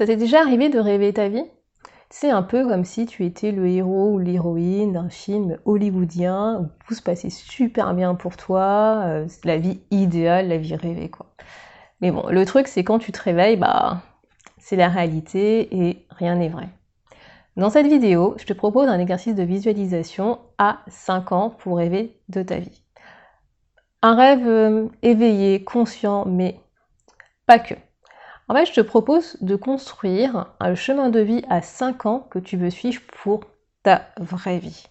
Ça t'est déjà arrivé de rêver ta vie? C'est un peu comme si tu étais le héros ou l'héroïne d'un film hollywoodien où tout se passait super bien pour toi, c'est la vie idéale, la vie rêvée quoi. Mais bon, le truc c'est quand tu te réveilles, c'est la réalité et rien n'est vrai. Dans cette vidéo, je te propose un exercice de visualisation à 5 ans pour rêver de ta vie. Un rêve éveillé, conscient, mais pas que. En fait, je te propose de construire un chemin de vie à 5 ans que tu veux suivre pour ta vraie vie.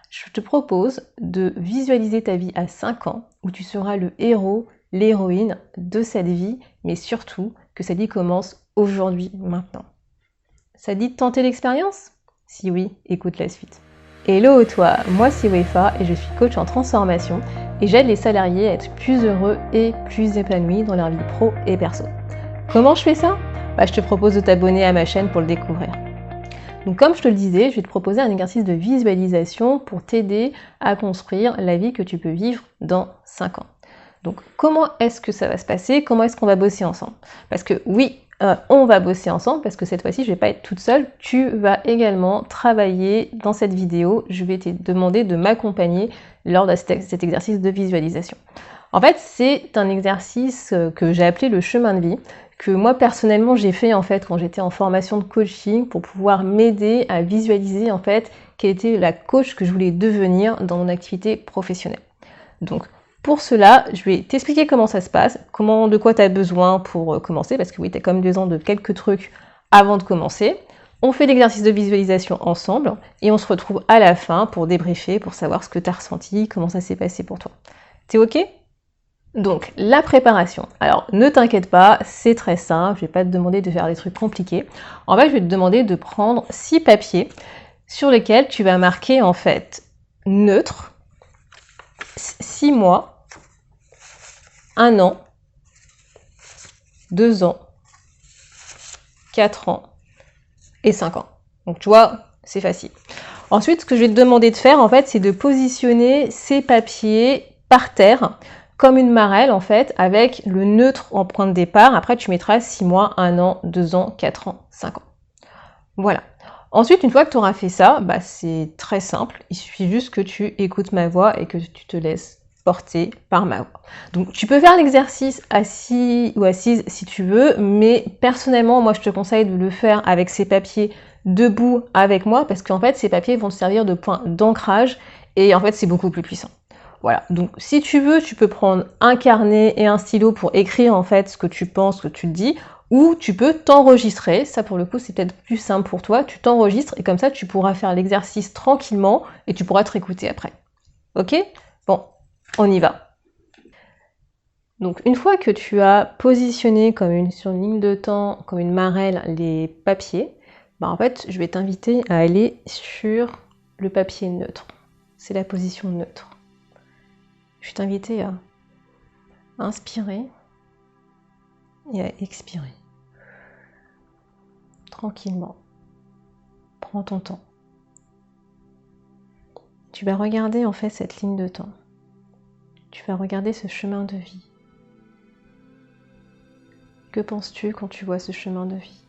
Je te propose de visualiser ta vie à 5 ans où tu seras le héros, l'héroïne de cette vie, mais surtout que cette vie commence aujourd'hui, maintenant. Ça te dit de tenter l'expérience? Si oui, écoute la suite. Hello toi, moi c'est Wefa et je suis coach en transformation et j'aide les salariés à être plus heureux et plus épanouis dans leur vie pro et perso. Comment je fais ça? Je te propose de t'abonner à ma chaîne pour le découvrir. Donc comme je te le disais, je vais te proposer un exercice de visualisation pour t'aider à construire la vie que tu peux vivre dans 5 ans. Donc comment est-ce que ça va se passer? Comment est-ce qu'on va bosser ensemble? Parce que oui, on va bosser ensemble parce que cette fois-ci, je ne vais pas être toute seule. Tu vas également travailler dans cette vidéo. Je vais te demander de m'accompagner lors de cet exercice de visualisation. En fait, c'est un exercice que j'ai appelé le chemin de vie, que moi personnellement j'ai fait en fait quand j'étais en formation de coaching pour pouvoir m'aider à visualiser en fait quelle était la coach que je voulais devenir dans mon activité professionnelle. Donc pour cela, je vais t'expliquer comment ça se passe, de quoi tu as besoin pour commencer, parce que oui, tu as quand même besoin de quelques trucs avant de commencer. On fait l'exercice de visualisation ensemble et on se retrouve à la fin pour débriefer, pour savoir ce que tu as ressenti, comment ça s'est passé pour toi. T'es ok ? Donc, la préparation. Alors, ne t'inquiète pas, c'est très simple, je vais pas te demander de faire des trucs compliqués. En fait, je vais te demander de prendre 6 papiers sur lesquels tu vas marquer en fait neutre, 6 mois, 1 an, 2 ans, 4 ans et 5 ans. Donc, tu vois, c'est facile. Ensuite, ce que je vais te demander de faire, en fait, c'est de positionner ces papiers par terre, comme une marelle, en fait, avec le neutre en point de départ. Après, tu mettras 6 mois, 1 an, 2 ans, 4 ans, 5 ans. Voilà. Ensuite, une fois que tu auras fait ça, c'est très simple. Il suffit juste que tu écoutes ma voix et que tu te laisses porter par ma voix. Donc, tu peux faire l'exercice assis ou assise si tu veux, mais personnellement, moi, je te conseille de le faire avec ces papiers debout avec moi parce qu'en fait, ces papiers vont te servir de point d'ancrage et en fait, c'est beaucoup plus puissant. Voilà, donc si tu veux, tu peux prendre un carnet et un stylo pour écrire en fait ce que tu penses, ce que tu te dis, ou tu peux t'enregistrer, ça pour le coup c'est peut-être plus simple pour toi, tu t'enregistres et comme ça tu pourras faire l'exercice tranquillement et tu pourras te réécouter après. Ok? Bon, on y va. Donc une fois que tu as positionné sur une ligne de temps, comme une marelle, les papiers, en fait je vais t'inviter à aller sur le papier neutre. C'est la position neutre. Je vais t'inviter à inspirer et à expirer. Tranquillement. Prends ton temps. Tu vas regarder en fait cette ligne de temps. Tu vas regarder ce chemin de vie. Que penses-tu quand tu vois ce chemin de vie?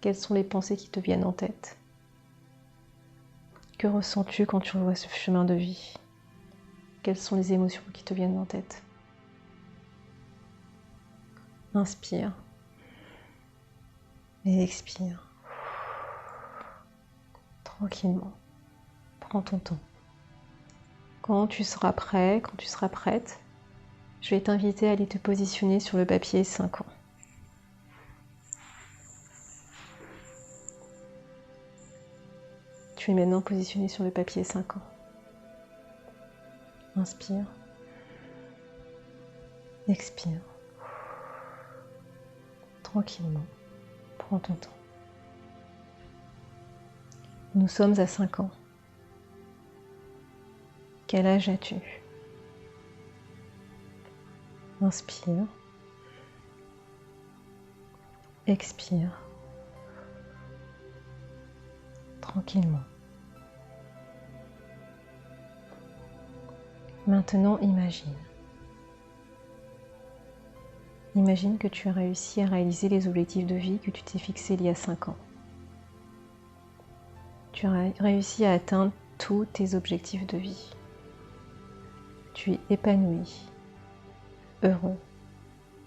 Quelles sont les pensées qui te viennent en tête? Que ressens-tu quand tu vois ce chemin de vie? Quelles sont les émotions qui te viennent en tête? Inspire et expire. Tranquillement. Prends ton temps. Quand tu seras prêt, quand tu seras prête, je vais t'inviter à aller te positionner sur le papier 5 ans. Tu es maintenant positionné sur le papier 5 ans. Inspire. Expire. Tranquillement. Prends ton temps. Nous sommes à 5 ans. Quel âge as-tu? Inspire. Expire. Tranquillement. Maintenant, imagine. Imagine que tu as réussi à réaliser les objectifs de vie que tu t'es fixés il y a 5 ans. Tu as réussi à atteindre tous tes objectifs de vie. Tu es épanoui, heureux,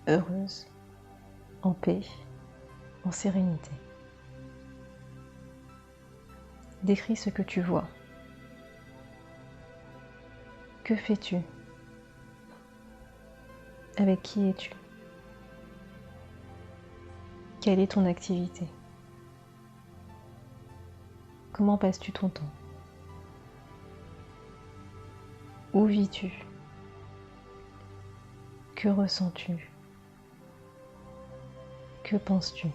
heureuse, en paix, en sérénité. Décris ce que tu vois. Que fais-tu? Avec qui es-tu? Quelle est ton activité? Comment passes-tu ton temps? Où vis-tu? Que ressens-tu? Que penses-tu?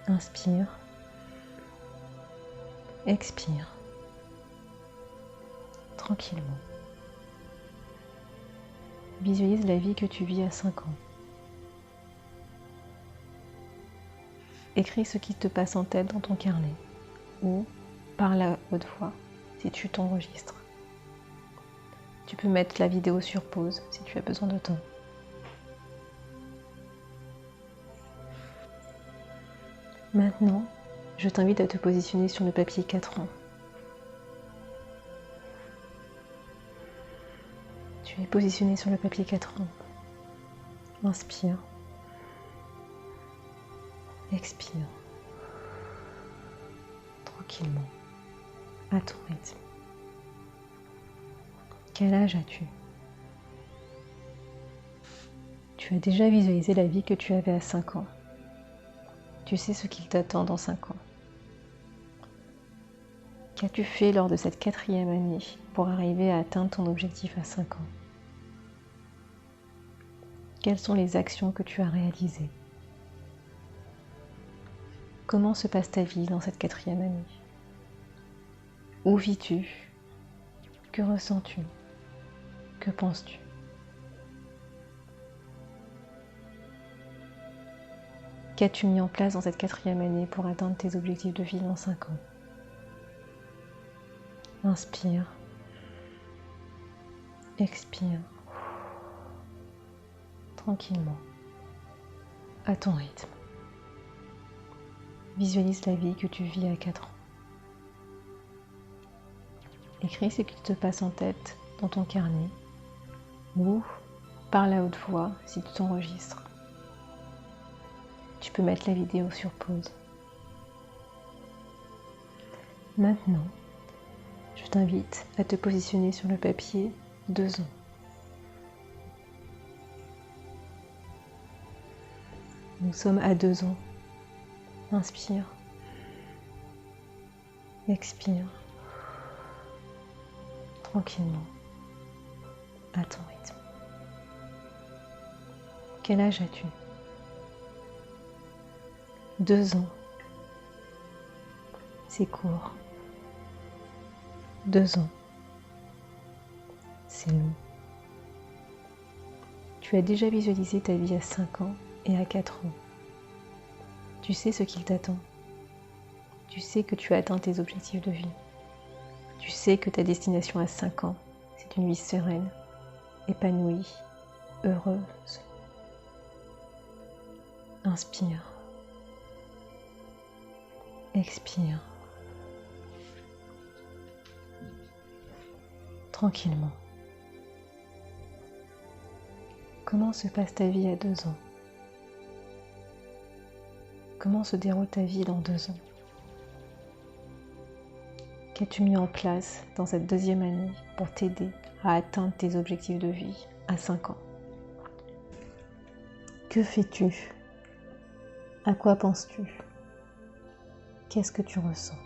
Inspire, expire, tranquillement. Visualise la vie que tu vis à 5 ans. Écris ce qui te passe en tête dans ton carnet ou parle à haute voix si tu t'enregistres. Tu peux mettre la vidéo sur pause si tu as besoin de temps. Maintenant, je t'invite à te positionner sur le papier 4 ans. Tu es positionné sur le papier 4 ans. Inspire. Expire. Tranquillement. À ton rythme. Quel âge as-tu? Tu as déjà visualisé la vie que tu avais à 5 ans. Tu sais ce qu'il t'attend dans 5 ans. Qu'as-tu fait lors de cette 4e année pour arriver à atteindre ton objectif à 5 ans? Quelles sont les actions que tu as réalisées? Comment se passe ta vie dans cette 4e année? Où vis-tu? Que ressens-tu? Que penses-tu? Qu'as-tu mis en place dans cette 4e année pour atteindre tes objectifs de vie dans 5 ans? Inspire. Expire. Tranquillement. À ton rythme. Visualise la vie que tu vis à 4 ans. Écris ce qui te passe en tête dans ton carnet ou parle à haute voix si tu t'enregistres. Tu peux mettre la vidéo sur pause. Maintenant, je t'invite à te positionner sur le papier 2 ans. Nous sommes à 2 ans. Inspire. Expire. Tranquillement. À ton rythme. Quel âge as-tu? 2 ans. C'est court. 2 ans. C'est long. Tu as déjà visualisé ta vie à 5 ans et à 4 ans. Tu sais ce qu'il t'attend. Tu sais que tu as atteint tes objectifs de vie. Tu sais que ta destination à 5 ans, c'est une vie sereine, épanouie, heureuse. Inspire. Expire. Tranquillement. Comment se passe ta vie à 2 ans? Comment se déroule ta vie dans 2 ans? Qu'as-tu mis en place dans cette 2e année pour t'aider à atteindre tes objectifs de vie à 5 ans? Que fais-tu? À quoi penses-tu? Qu'est-ce que tu ressens?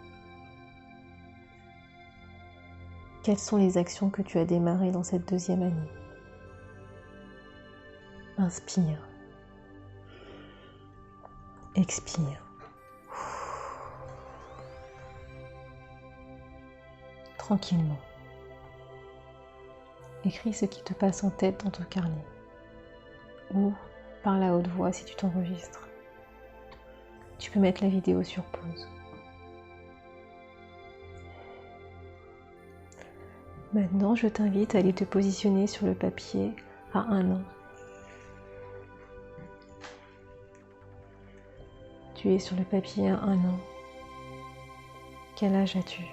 Quelles sont les actions que tu as démarrées dans cette 2e année? Inspire. Expire. Tranquillement. Écris ce qui te passe en tête dans ton carnet ou parle à haute voix si tu t'enregistres. Tu peux mettre la vidéo sur pause. Maintenant, je t'invite à aller te positionner sur le papier à 1 an. Tu es sur le papier à 1 an. Quel âge as-tu?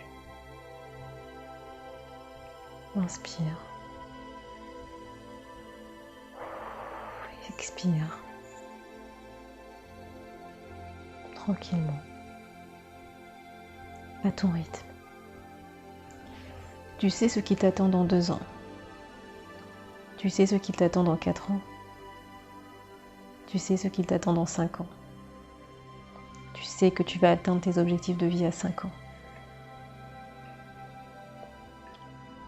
Inspire. Expire. Tranquillement. À ton rythme. Tu sais ce qui t'attend dans 2 ans. Tu sais ce qui t'attend dans 4 ans. Tu sais ce qui t'attend dans 5 ans. Tu sais que tu vas atteindre tes objectifs de vie à 5 ans.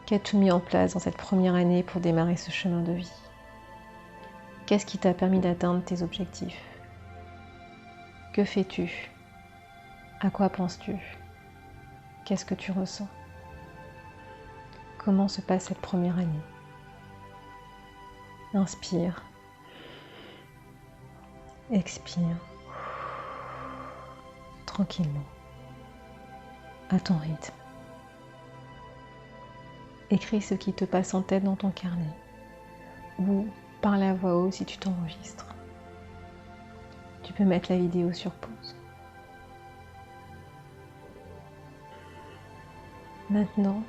Qu'as-tu mis en place dans cette première année pour démarrer ce chemin de vie? Qu'est-ce qui t'a permis d'atteindre tes objectifs? Que fais-tu? À quoi penses-tu? Qu'est-ce que tu ressens? Comment se passe cette première année? Inspire. Expire. Tranquillement. À ton rythme. Écris ce qui te passe en tête dans ton carnet ou parle à voix haute si tu t'enregistres. Tu peux mettre la vidéo sur pause. Maintenant,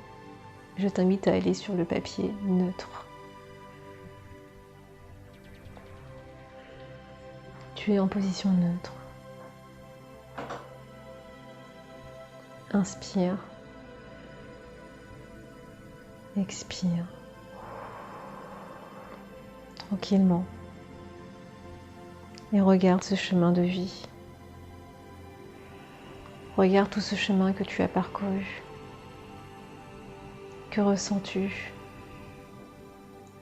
je t'invite à aller sur le papier neutre. Tu es en position neutre. Inspire. Expire. Tranquillement. Et regarde ce chemin de vie. Regarde tout ce chemin que tu as parcouru. Que ressens-tu?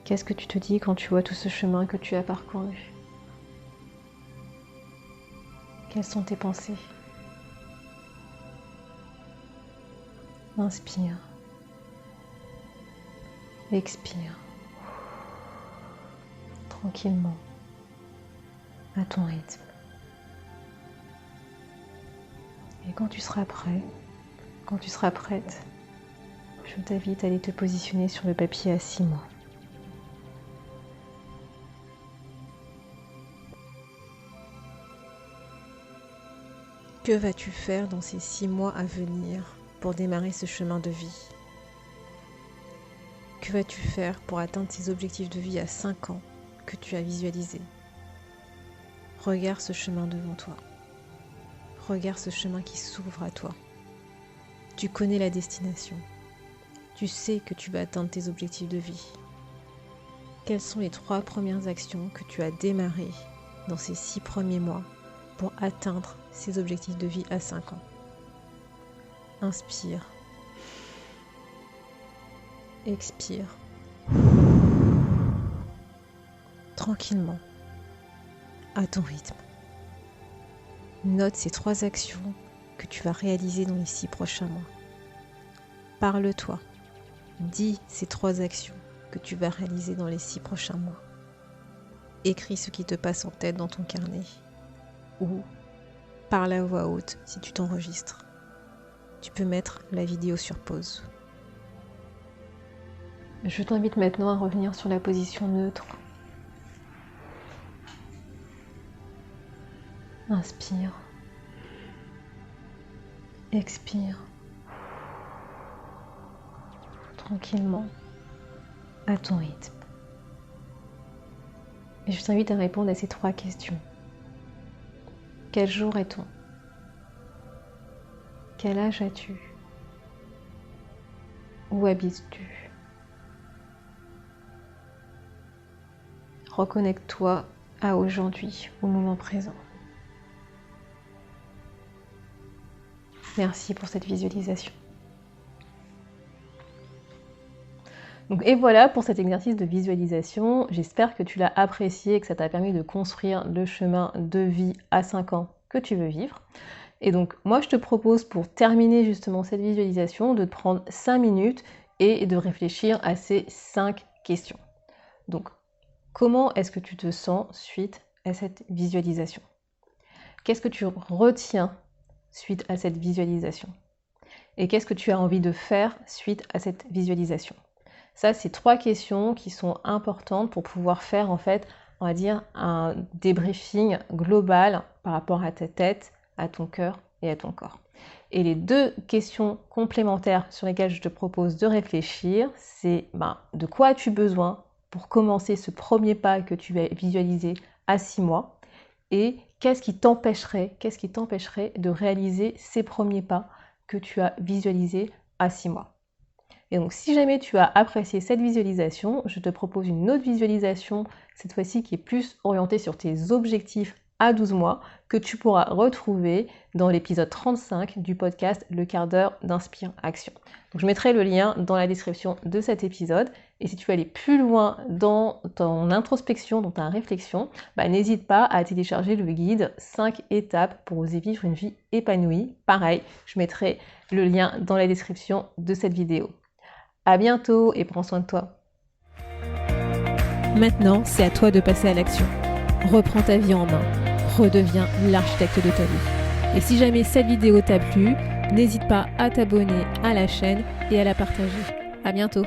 Qu'est-ce que tu te dis quand tu vois tout ce chemin que tu as parcouru? Quelles sont tes pensées? Inspire. Expire. Tranquillement. À ton rythme. Et quand tu seras prêt, quand tu seras prête, je t'invite à aller te positionner sur le papier à 6 mois. Que vas-tu faire dans ces 6 mois à venir pour démarrer ce chemin de vie? Que vas-tu faire pour atteindre ces objectifs de vie à 5 ans que tu as visualisés? Regarde ce chemin devant toi. Regarde ce chemin qui s'ouvre à toi. Tu connais la destination. Tu sais que tu vas atteindre tes objectifs de vie. Quelles sont les 3 premières actions que tu as démarrées dans ces 6 premiers mois pour atteindre ces objectifs de vie à 5 ans? Inspire. Expire. Tranquillement. À ton rythme. Note ces 3 actions que tu vas réaliser dans les 6 prochains mois. Parle-toi. Dis ces 3 actions que tu vas réaliser dans les 6 prochains mois. Écris ce qui te passe en tête dans ton carnet. Ou parle à voix haute si tu t'enregistres. Tu peux mettre la vidéo sur pause. Je t'invite maintenant à revenir sur la position neutre. Inspire. Expire. Tranquillement. À ton rythme. Et je t'invite à répondre à ces 3 questions. Quel jour est-on? Quel âge as-tu? Où habites-tu? Reconnecte-toi à aujourd'hui, au moment présent. Merci pour cette visualisation. Et voilà pour cet exercice de visualisation. J'espère que tu l'as apprécié et que ça t'a permis de construire le chemin de vie à 5 ans que tu veux vivre. Et donc, moi, je te propose pour terminer justement cette visualisation de te prendre 5 minutes et de réfléchir à ces 5 questions. Donc, comment est-ce que tu te sens suite à cette visualisation? Qu'est-ce que tu retiens suite à cette visualisation? Et qu'est-ce que tu as envie de faire suite à cette visualisation? Ça, c'est 3 questions qui sont importantes pour pouvoir faire en fait, on va dire, un débriefing global par rapport à ta tête, à ton cœur et à ton corps. Et les 2 questions complémentaires sur lesquelles je te propose de réfléchir, c'est de quoi as-tu besoin pour commencer ce premier pas que tu vas visualiser à 6 mois et qu'est-ce qui t'empêcherait de réaliser ces premiers pas que tu as visualisés à 6 mois. Et donc si jamais tu as apprécié cette visualisation, je te propose une autre visualisation, cette fois-ci qui est plus orientée sur tes objectifs à 12 mois, que tu pourras retrouver dans l'épisode 35 du podcast Le quart d'heure d'Inspire Action. Donc je mettrai le lien dans la description de cet épisode. Et si tu veux aller plus loin dans ton introspection, dans ta réflexion, n'hésite pas à télécharger le guide 5 étapes pour oser vivre une vie épanouie. Pareil, je mettrai le lien dans la description de cette vidéo. À bientôt et prends soin de toi. Maintenant, c'est à toi de passer à l'action. Reprends ta vie en main. Redeviens l'architecte de ta vie. Et si jamais cette vidéo t'a plu, n'hésite pas à t'abonner à la chaîne et à la partager. À bientôt.